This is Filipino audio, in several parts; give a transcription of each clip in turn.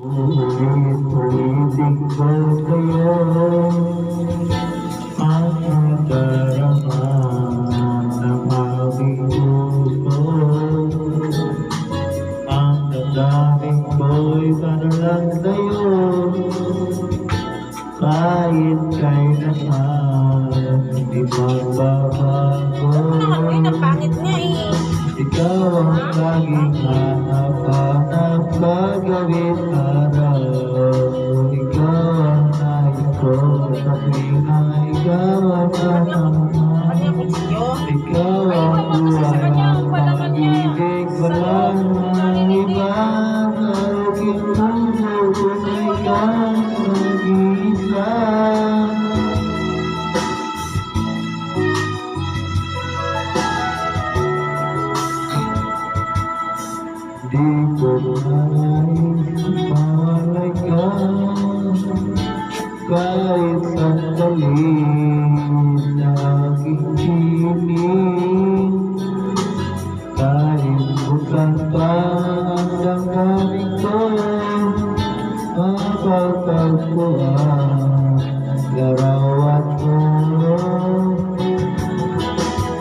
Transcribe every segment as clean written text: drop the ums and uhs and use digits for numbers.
Ulit-ulitin ko sa'yo ang nadarama ng aking puso. Ang damdamin ko'y para lang sa'yo, kahit kailanman di magbabago. Uy, napangit niya eh. Ikaw ang laging hanap-hanap gagawin araw. Ikaw ang nais ko sa tuwing na ikaw ang kasama. Ikaw ang buhay ang pag-ibig, wala namang iba. Aking puso ko na ikaw ang mag-isa. Di ko nais mawalay ka kahit sandali sa aking piling. Kahit bukan pa ang damdamin ko, mapapagpuan larawan mo.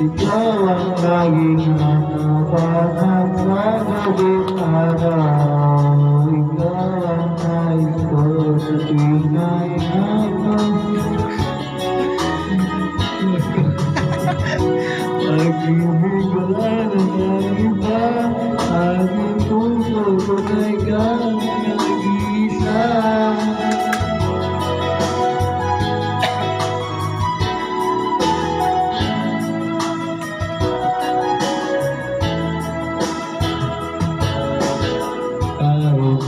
Ikaw ang laging hanap-hanap sa gabing araw. Ikaw ang nais ko sa tuwing na pag-ibig wala namang iba. Aking puso ko na ikaw ang nag-iisa.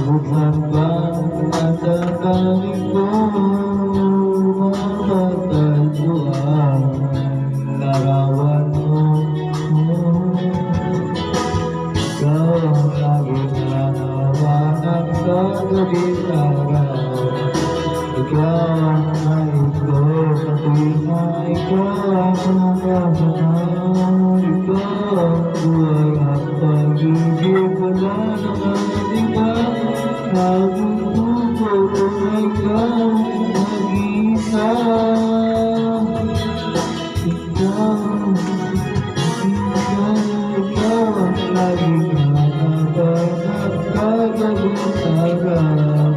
Bukan ba natatangin ko, mapatagpo ang larawan mo. Ikaw ang laging hanahanap sa gabing araw. Ikaw ang nais ko sa tuwing na ikaw ang kasama. Ikaw ang buhay at pag-ibig, wala namang iba. Aking puso ko na ikaw ang mag-isa. Ikaw ang laging hanap-hanap sa gabing araw.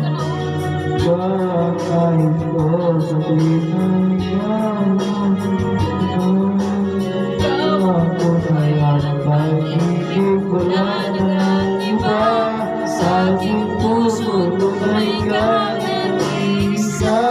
Ikaw ang nais ko sa tuwing na ikaw ang tunay at pag-ibig, wala namang iba. Sa aking puso ko na ikaw ang isa.